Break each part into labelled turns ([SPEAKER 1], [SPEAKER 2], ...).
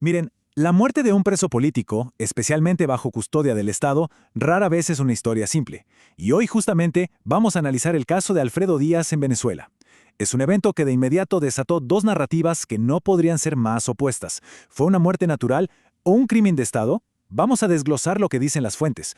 [SPEAKER 1] Miren, la muerte de un preso político, especialmente bajo custodia del Estado, rara vez es una historia simple. Y hoy justamente vamos a analizar el caso de Alfredo Díaz en Venezuela. Es un evento que de inmediato desató dos narrativas que no podrían ser más opuestas. ¿Fue una muerte natural o un crimen de Estado? Vamos a desglosar lo que dicen las fuentes.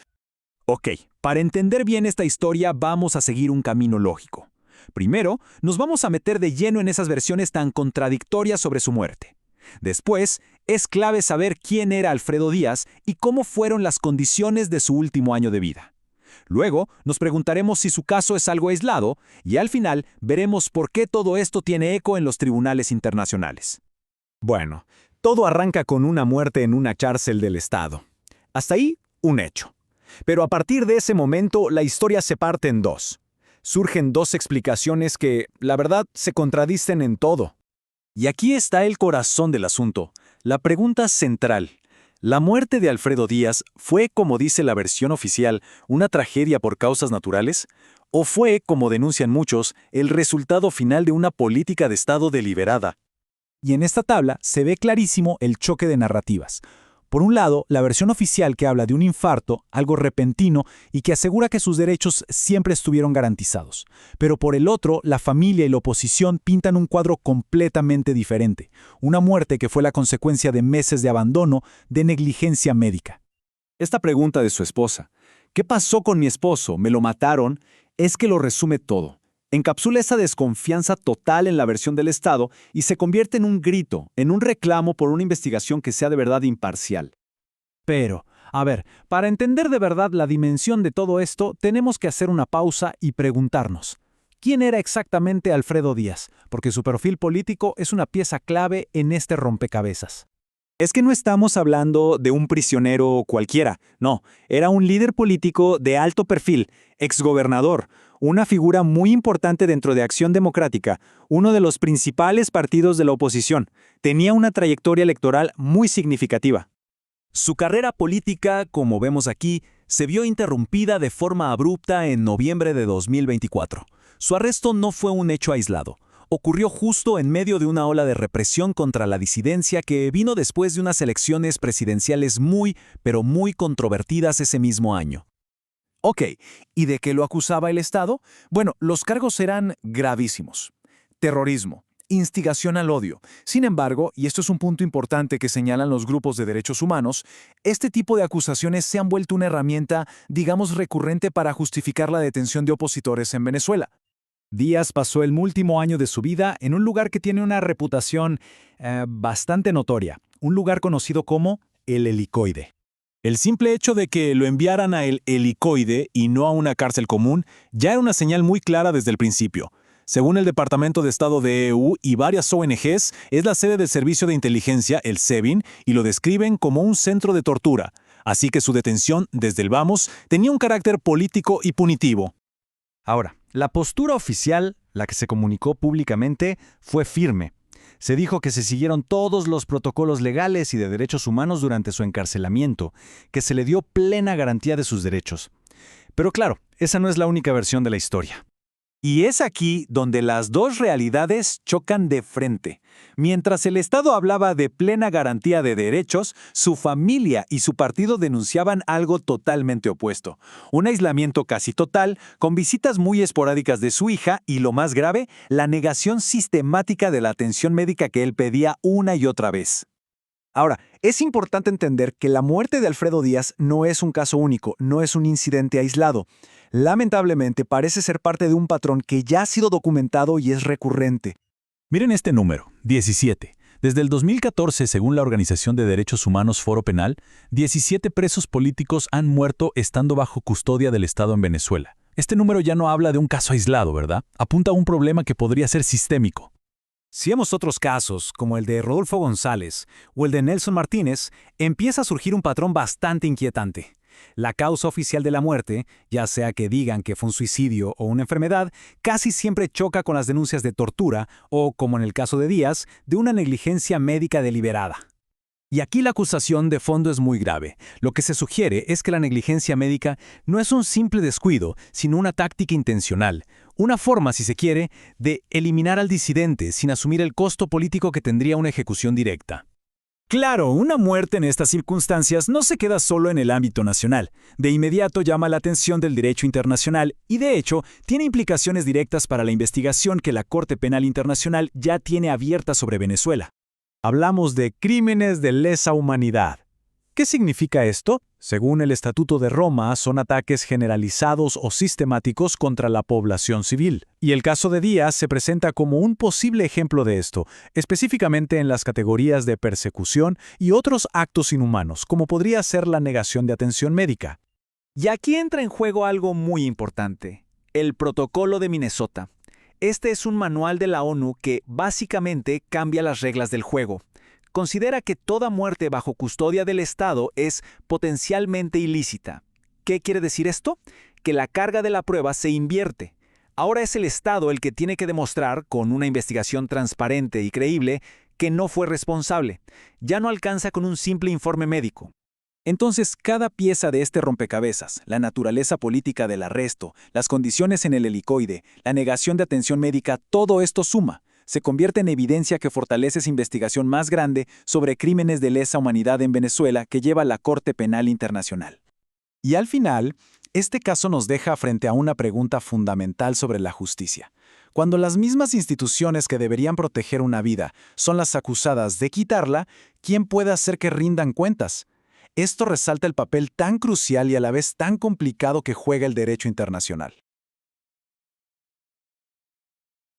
[SPEAKER 2] Ok, para entender bien esta historia vamos a seguir un camino lógico. Primero, nos vamos a meter de lleno en esas versiones tan contradictorias sobre su muerte. Después, es clave saber quién era Alfredo Díaz y cómo fueron las condiciones de su último año de vida. Luego, nos preguntaremos si su caso es algo aislado y al final veremos por qué todo esto tiene eco en los tribunales internacionales.
[SPEAKER 1] Bueno, todo arranca con una muerte en una cárcel del Estado. Hasta ahí, un hecho. Pero a partir de ese momento, la historia se parte en dos. Surgen dos explicaciones que, la verdad, se contradicen en todo. Y aquí está el corazón del asunto, la pregunta central. ¿La muerte de Alfredo Díaz fue, como dice la versión oficial, una tragedia por causas naturales? ¿O fue, como denuncian muchos, el resultado final de una política de Estado deliberada? Y en esta tabla se ve clarísimo el choque de narrativas. Por un lado, la versión oficial que habla de un infarto, algo repentino, y que asegura que sus derechos siempre estuvieron garantizados. Pero por el otro, la familia y la oposición pintan un cuadro completamente diferente. Una muerte que fue la consecuencia de meses de abandono, de negligencia médica. Esta pregunta de su esposa, ¿qué pasó con mi esposo? ¿Me lo mataron? Es que lo resume todo. Encapsula esa desconfianza total en la versión del Estado y se convierte en un grito, en un reclamo por una investigación que sea de verdad imparcial. Pero, a ver, para entender de verdad la dimensión de todo esto, tenemos que hacer una pausa y preguntarnos, ¿quién era exactamente Alfredo Díaz? Porque su perfil político es una pieza clave en este rompecabezas. Es que no estamos hablando de un prisionero cualquiera, no, era un líder político de alto perfil, exgobernador, una figura muy importante dentro de Acción Democrática, uno de los principales partidos de la oposición. Tenía una trayectoria electoral muy significativa. Su carrera política, como vemos aquí, se vio interrumpida de forma abrupta en noviembre de 2024. Su arresto no fue un hecho aislado. Ocurrió justo en medio de una ola de represión contra la disidencia que vino después de unas elecciones presidenciales pero muy controvertidas ese mismo año. Ok, ¿y de qué lo acusaba el Estado? Bueno, los cargos eran gravísimos. Terrorismo, instigación al odio. Sin embargo, y esto es un punto importante que señalan los grupos de derechos humanos, este tipo de acusaciones se han vuelto una herramienta, digamos, recurrente para justificar la detención de opositores en Venezuela. Díaz pasó el último año de su vida en un lugar que tiene una reputación bastante notoria, un lugar conocido como el Helicoide. El simple hecho de que lo enviaran a el Helicoide y no a una cárcel común ya era una señal muy clara desde el principio. Según el Departamento de Estado de EU y varias ONGs, es la sede del Servicio de Inteligencia, el SEBIN, y lo describen como un centro de tortura. Así que su detención, desde el vamos, tenía un carácter político y punitivo. Ahora, la postura oficial, la que se comunicó públicamente, fue firme. Se dijo que se siguieron todos los protocolos legales y de derechos humanos durante su encarcelamiento, que se le dio plena garantía de sus derechos. Pero claro, esa no es la única versión de la historia. Y es aquí donde las dos realidades chocan de frente. Mientras el Estado hablaba de plena garantía de derechos, su familia y su partido denunciaban algo totalmente opuesto. Un aislamiento casi total, con visitas muy esporádicas de su hija y, lo más grave, la negación sistemática de la atención médica que él pedía una y otra vez. Ahora, es importante entender que la muerte de Alfredo Díaz no es un caso único, no es un incidente aislado. Lamentablemente, parece ser parte de un patrón que ya ha sido documentado y es recurrente. Miren este número, 17. Desde el 2014, según la Organización de Derechos Humanos Foro Penal, 17 presos políticos han muerto estando bajo custodia del Estado en Venezuela. Este número ya no habla de un caso aislado, ¿verdad? Apunta a un problema que podría ser sistémico. Si vemos otros casos, como el de Rodolfo González o el de Nelson Martínez, empieza a surgir un patrón bastante inquietante. La causa oficial de la muerte, ya sea que digan que fue un suicidio o una enfermedad, casi siempre choca con las denuncias de tortura o, como en el caso de Díaz, de una negligencia médica deliberada. Y aquí la acusación de fondo es muy grave. Lo que se sugiere es que la negligencia médica no es un simple descuido, sino una táctica intencional, una forma, si se quiere, de eliminar al disidente sin asumir el costo político que tendría una ejecución directa.
[SPEAKER 3] Claro, una muerte en estas circunstancias no se queda solo en el ámbito nacional. De inmediato llama la atención del derecho internacional y, de hecho, tiene implicaciones directas para la investigación que la Corte Penal Internacional ya tiene abierta sobre Venezuela.
[SPEAKER 1] Hablamos de crímenes de lesa humanidad. ¿Qué significa esto? Según el Estatuto de Roma, son ataques generalizados o sistemáticos contra la población civil. Y el caso de Díaz se presenta como un posible ejemplo de esto, específicamente en las categorías de persecución y otros actos inhumanos, como podría ser la negación de atención médica.
[SPEAKER 4] Y aquí entra en juego algo muy importante, el Protocolo de Minnesota. Este es un manual de la ONU que básicamente cambia las reglas del juego. Considera que toda muerte bajo custodia del Estado es potencialmente ilícita. ¿Qué quiere decir esto? Que la carga de la prueba se invierte. Ahora es el Estado el que tiene que demostrar, con una investigación transparente y creíble, que no fue responsable. Ya no alcanza con un simple informe médico.
[SPEAKER 2] Entonces, cada pieza de este rompecabezas, la naturaleza política del arresto, las condiciones en el helicoide, la negación de atención médica, todo esto suma. Se convierte en evidencia que fortalece esa investigación más grande sobre crímenes de lesa humanidad en Venezuela que lleva la Corte Penal Internacional. Y al final, este caso nos deja frente a una pregunta fundamental sobre la justicia. Cuando las mismas instituciones que deberían proteger una vida son las acusadas de quitarla, ¿quién puede hacer que rindan cuentas? Esto resalta el papel tan crucial y a la vez tan complicado que juega el derecho internacional.